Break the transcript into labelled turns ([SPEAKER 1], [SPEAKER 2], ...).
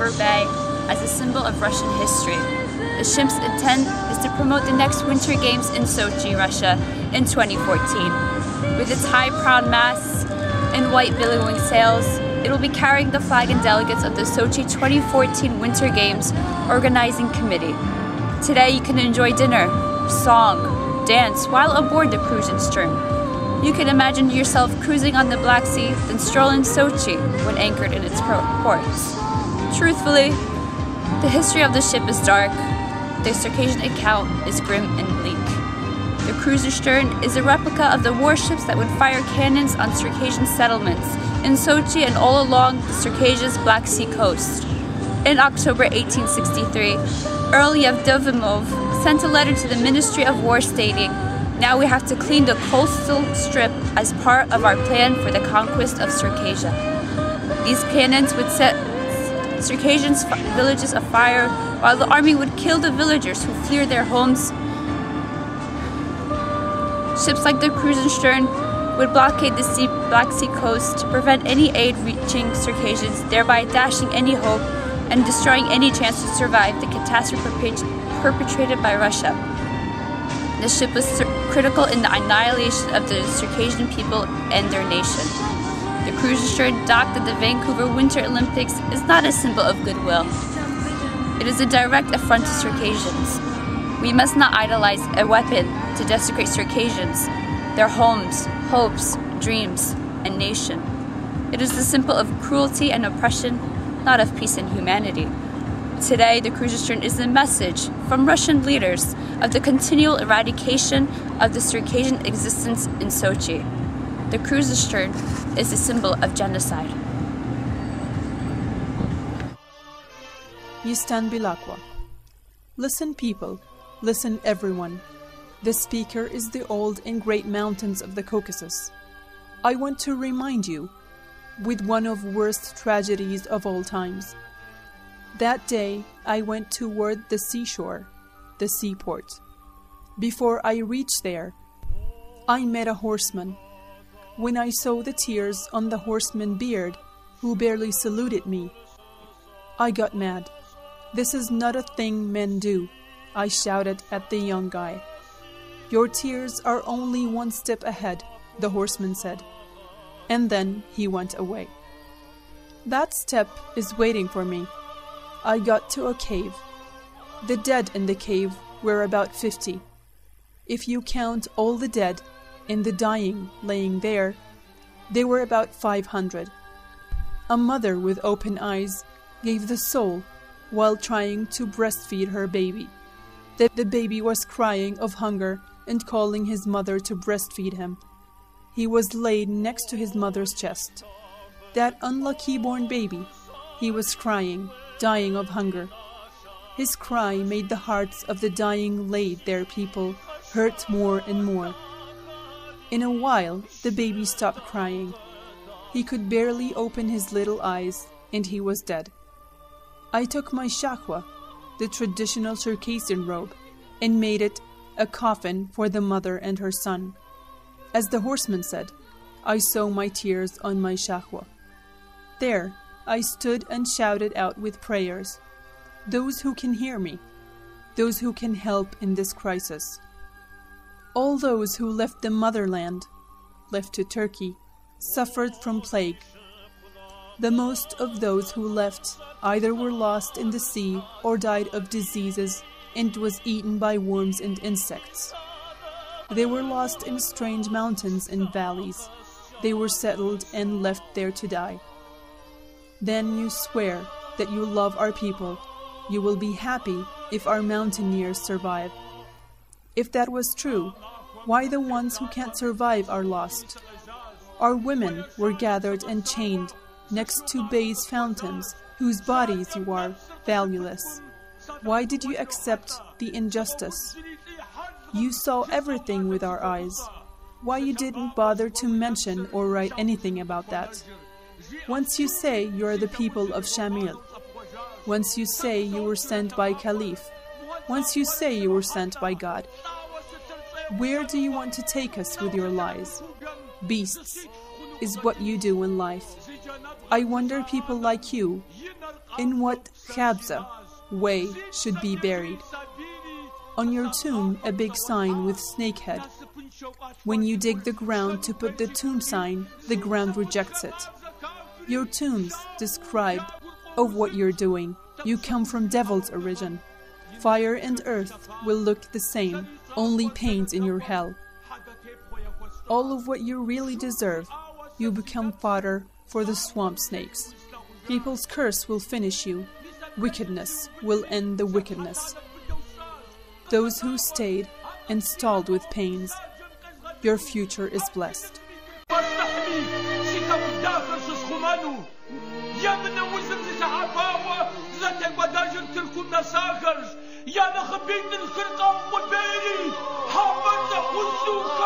[SPEAKER 1] Harbor Bay as a symbol of Russian history. The ship's intent is to promote the next Winter Games in Sochi, Russia in 2014. With its high-proud masts and white billowing sails, it will be carrying the flag and delegates of the Sochi 2014 Winter Games Organizing Committee. Today you can enjoy dinner, song, dance while aboard the Kruzenshtern. You can imagine yourself cruising on the Black Sea, then stroll in Sochi when anchored in its ports. Truthfully, the history of the ship is dark. The Circassian account is grim and bleak. The Kruzenshtern is a replica of the warships that would fire cannons on Circassian settlements in Sochi and all along the Circassia's Black Sea coast. In October 1863, Earl Yevdokimov sent a letter to the Ministry of War stating, "Now we have to clean the coastal strip as part of our plan for the conquest of Circassia." These cannons would set Circassian villages afire, while the army would kill the villagers who fled their homes. Ships like the Krusenstern would blockade the Black Sea coast to prevent any aid reaching Circassians, thereby dashing any hope and destroying any chance to survive the catastrophe perpetrated by Russia. The ship was critical in the annihilation of the Circassian people and their nation. The Krusenstern docked at the Vancouver Winter Olympics is not a symbol of goodwill. It is a direct affront to Circassians. We must not idolize a weapon to desecrate Circassians, their homes, hopes, dreams, and nation. It is the symbol of cruelty and oppression, not of peace and humanity. Today, the Krusenstern is a message from Russian leaders of the continual eradication of the Circassian existence in Sochi. The Krusenstern is a symbol of genocide.
[SPEAKER 2] Yistan Bilakwa. Listen, people. Listen, everyone. The speaker is the old and great mountains of the Caucasus. I want to remind you, with one of worst tragedies of all times. That day, I went toward the seashore, the seaport. Before I reached there, I met a horseman. When I saw the tears on the horseman's beard, who barely saluted me, I got mad. "This is not a thing men do," I shouted at the young guy. "Your tears are only one step ahead," the horseman said. And then he went away. That step is waiting for me. I got to a cave. The dead in the cave were about 50. If you count all the dead and the dying laying there, they were about 500. A mother with open eyes gave the soul while trying to breastfeed her baby. The baby was crying of hunger and calling his mother to breastfeed him. He was laid next to his mother's chest. That unlucky born baby, he was crying, dying of hunger. His cry made the hearts of the dying laid there people hurt more and more. In a while, the baby stopped crying. He could barely open his little eyes, and he was dead. I took my shakwa, the traditional Circassian robe, and made it a coffin for the mother and her son. As the horseman said, I saw my tears on my shakwa. There, I stood and shouted out with prayers, those who can hear me, those who can help in this crisis. All those who left the motherland, left to Turkey, suffered from plague. The most of those who left either were lost in the sea or died of diseases and was eaten by worms and insects. They were lost in strange mountains and valleys. They were settled and left there to die. Then you swear that you love our people. You will be happy if our mountaineers survive. If that was true, why the ones who can't survive are lost? Our women were gathered and chained next to Bay's fountains, whose bodies you are valueless. Why did you accept the injustice? You saw everything with our eyes. Why you didn't bother to mention or write anything about that? Once you say you are the people of Shamil. Once you say you were sent by Caliph. Once you say you were sent by God. Where do you want to take us with your lies? Beasts is what you do in life. I wonder people like you, in what khabza way should be buried. On your tomb, a big sign with snake head. When you dig the ground to put the tomb sign, the ground rejects it. Your tombs describe of what you're doing. You come from devil's origin. Fire and earth will look the same, only pains in your hell. All of what you really deserve, you become fodder for the swamp snakes. People's curse will finish you. Wickedness will end the wickedness. Those who stayed and stalled with pains, your future is blessed.
[SPEAKER 3] يا نخبيت الخرقة والبيري حافظ وسوق